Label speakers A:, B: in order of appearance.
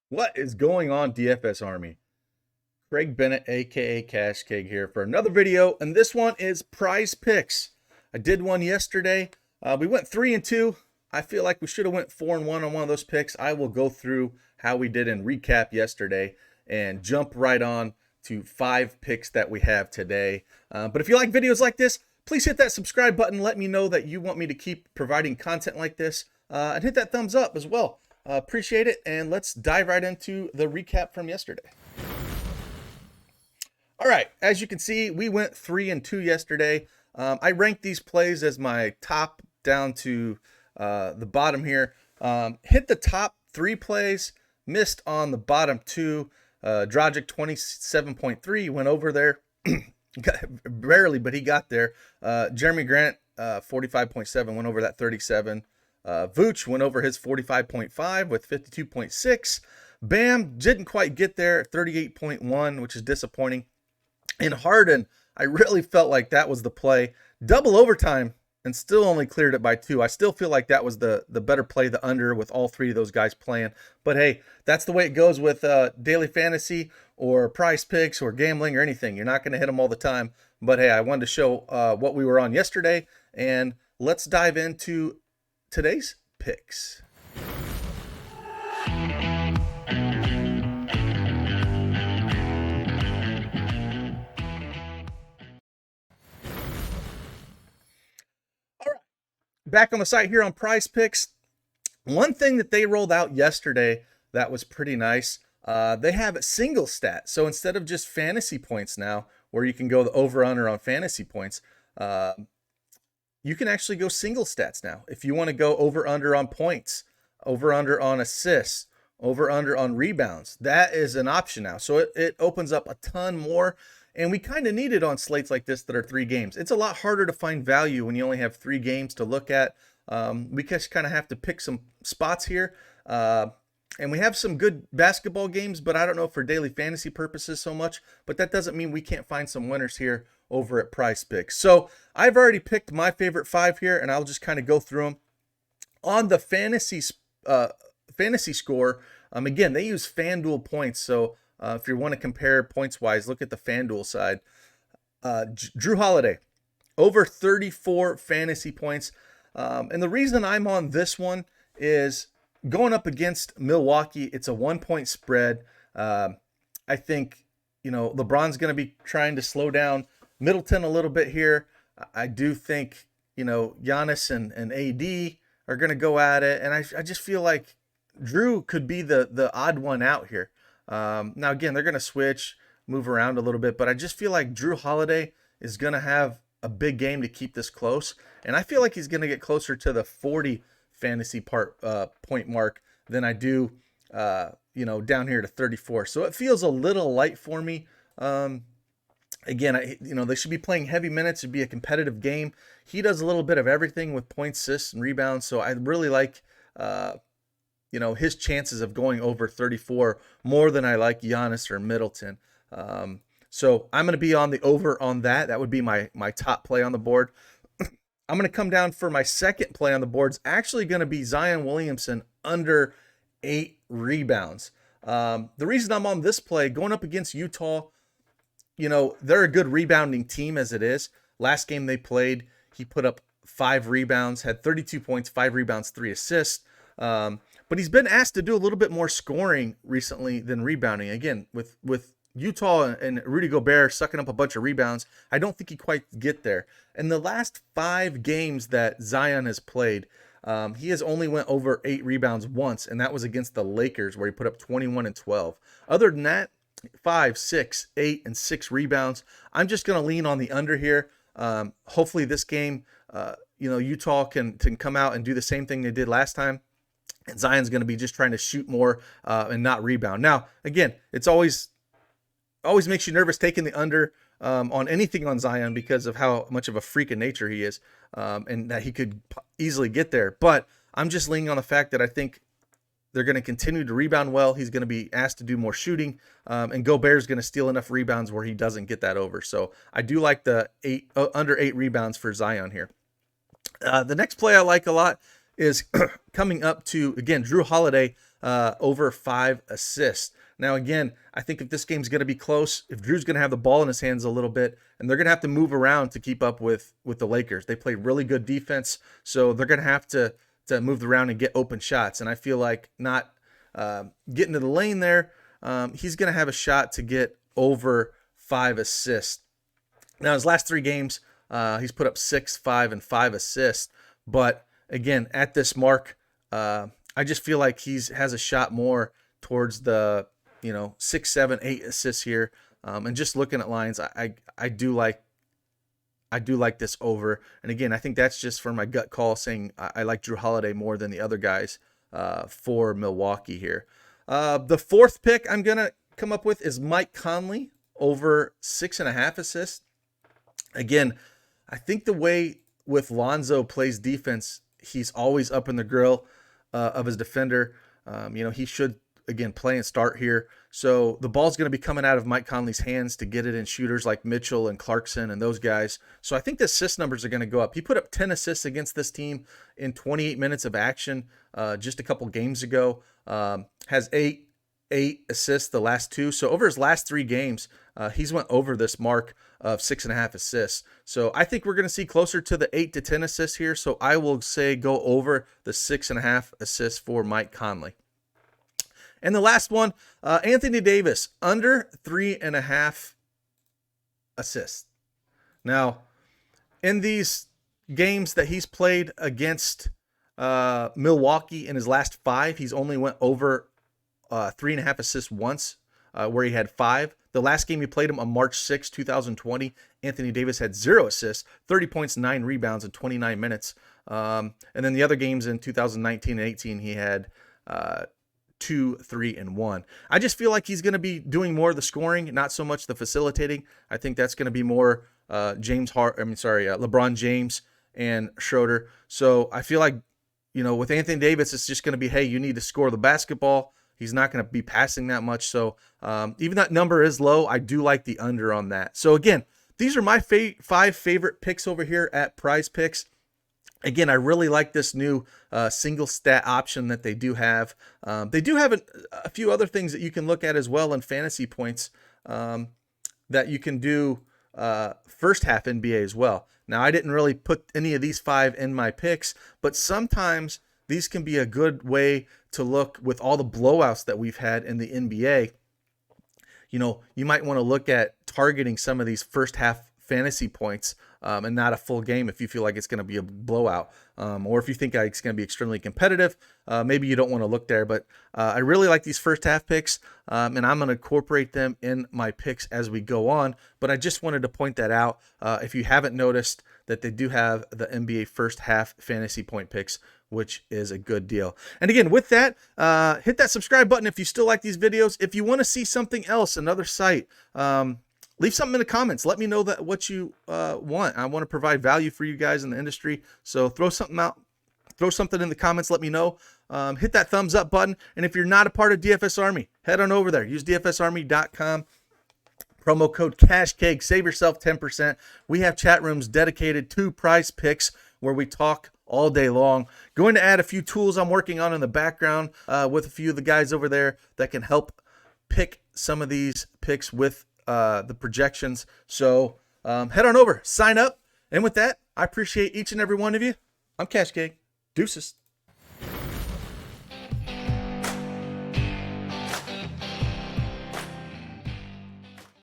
A: What is going on, DFS Army? Craig Bennett, aka Cash Cake, here for another video, and this one is Prize Picks. I did one yesterday. We went 3-2. I feel like we should have went 4-1 on one of those picks. I will go through how we did in recap yesterday and jump right on to 5 picks that we have today. But if you like videos like this, please hit that subscribe button. Let me know that you want me to keep providing content like this, and hit that thumbs up as well. Appreciate it, and let's dive right into the recap from yesterday. All right, as you can see, we went 3-2 yesterday. I ranked these plays as my top down to the bottom here. Hit the top 3 plays, missed on the bottom 2. Drogic 27.3 went over there. Barely, but he got there. Jeremy Grant 45.7 went over that 37. Vooch went over his 45.5 with 52.6. Bam didn't quite get there at 38.1, which is disappointing. And Harden, I really felt like that was the play. Double overtime and still only cleared it by 2. I still feel like that was the better play, the under, with all 3 of those guys playing. But hey, that's the way it goes with daily fantasy or prize picks or gambling or anything. You're not going to hit them all the time. But hey, I wanted to show what we were on yesterday. And let's dive into today's picks. All right, back on the site here on Prize Picks. One thing that they rolled out yesterday that was pretty nice, they have single stat. So instead of just fantasy points now, where you can go the over-under on fantasy points, you can actually go single stats now. If you want to go over-under on points, over-under on assists, over-under on rebounds, that is an option now. So it opens up a ton more. And we kind of need it on slates like this that are 3 games. It's a lot harder to find value when you only have 3 games to look at. We just kind of have to pick some spots here. And we have some good basketball games, but I don't know for daily fantasy purposes so much. But that doesn't mean we can't find some winners here over at PrizePicks. So I've already picked my favorite 5 here, and I'll just kind of go through them. On the fantasy score, again, they use FanDuel points. So if you want to compare points-wise, look at the FanDuel side. Drew Holiday, over 34 fantasy points. And the reason I'm on this one is going up against Milwaukee. It's a 1-point spread. I think, LeBron's going to be trying to slow down Middleton a little bit here. I do think, Giannis and AD are going to go at it. And I just feel like Drew could be the odd one out here. Now, again, they're going to switch, move around a little bit. But I just feel like Drew Holiday is going to have a big game to keep this close. And I feel like he's going to get closer to the 40 fantasy point mark than I do, down here to 34. So it feels a little light for me. Again, they should be playing heavy minutes. It'd be a competitive game. He does a little bit of everything with points, assists, and rebounds. So I really like, his chances of going over 34 more than I like Giannis or Middleton. So I'm going to be on the over on that. That would be my top play on the board. I'm going to come down for my second play on the board. It's actually going to be Zion Williamson under 8 rebounds. The reason I'm on this play, going up against Utah, they're a good rebounding team as it is. Last game they played, he put up 5 rebounds, had 32 points, 5 rebounds, 3 assists. But he's been asked to do a little bit more scoring recently than rebounding. Again, with Utah and Rudy Gobert sucking up a bunch of rebounds, I don't think he quite get there. In the last 5 games that Zion has played, he has only went over 8 rebounds once, and that was against the Lakers where he put up 21 and 12. Other than that, 5, 6, 8, and 6 rebounds. I'm just going to lean on the under here. Hopefully this game, Utah can come out and do the same thing they did last time. And Zion's going to be just trying to shoot more and not rebound. Now, again, it's always makes you nervous taking the under on anything on Zion because of how much of a freak of nature he is, and that he could easily get there. But I'm just leaning on the fact that I think they're going to continue to rebound well. He's going to be asked to do more shooting, and Gobert's going to steal enough rebounds where he doesn't get that over. So I do like the under 8 rebounds for Zion here. The next play I like a lot is coming up to, again, Drew Holiday over 5 assists. Now, again, I think if this game's going to be close, if Drew's going to have the ball in his hands a little bit, and they're going to have to move around to keep up with the Lakers. They play really good defense, so they're going to have to move around and get open shots. And I feel like not getting to the lane there, he's going to have a shot to get over 5 assists. Now, his last 3 games, he's put up 6, 5, and 5 assists. But again, at this mark, I just feel like has a shot more towards the 6, 7, 8 assists here. And just looking at lines, I do like this over. And again, I think that's just for my gut call saying I like Drew Holiday more than the other guys for Milwaukee here. The fourth pick I'm gonna come up with is Mike Conley over 6.5 assists. Again, I think the way with Lonzo plays defense, he's always up in the grill of his defender. He should, again, play and start here. So the ball's going to be coming out of Mike Conley's hands to get it in shooters like Mitchell and Clarkson and those guys. So I think the assist numbers are going to go up. He put up 10 assists against this team in 28 minutes of action just a couple games ago. Has eight assists the last 2. So over his last 3 games, he's went over this mark of 6.5 assists. So I think we're going to see closer to the 8 to 10 assists here. So I will say go over the 6.5 assists for Mike Conley. And the last one, Anthony Davis, under 3.5 assists. Now, in these games that he's played against Milwaukee in his last 5, he's only went over 3.5 assists once, where he had 5. The last game he played him on March 6, 2020, Anthony Davis had 0 assists, 30 points, 9 rebounds in 29 minutes. And then the other games in 2019 and 18, he had 2, 3, and 1. I just feel like he's going to be doing more of the scoring, not so much the facilitating. I think that's going to be more LeBron James and Schroeder. So I feel like, with Anthony Davis, it's just going to be, hey, you need to score the basketball. He's not going to be passing that much. So even that number is low, I do like the under on that. So again, these are my 5 favorite picks over here at PrizePicks. Again, I really like this new single stat option that they do have. They do have a few other things that you can look at as well in fantasy points that you can do first half NBA as well. Now, I didn't really put any of these 5 in my picks, but sometimes these can be a good way to look with all the blowouts that we've had in the NBA. You might want to look at targeting some of these first half fantasy points and not a full game if you feel like it's going to be a blowout, or if you think it's going to be extremely competitive. Maybe you don't want to look there, but I really like these first half picks, and I'm going to incorporate them in my picks as we go on. But I just wanted to point that out if you haven't noticed that they do have the NBA first half fantasy point picks, which is a good deal. And again, with that, hit that subscribe button if you still like these videos. If you want to see something else, another site, leave something in the comments. Let me know what you want. I want to provide value for you guys in the industry. So throw something out. Throw something in the comments. Let me know. Hit that thumbs up button. And if you're not a part of DFS Army, head on over there. Use dfsarmy.com. Promo code CashCake. Save yourself 10%. We have chat rooms dedicated to PrizePicks where we talk all day long. Going to add a few tools I'm working on in the background with a few of the guys over there that can help pick some of these picks with the projections. So head on over, sign up. And with that, I appreciate each and every one of you. I'm CashCake. Deuces.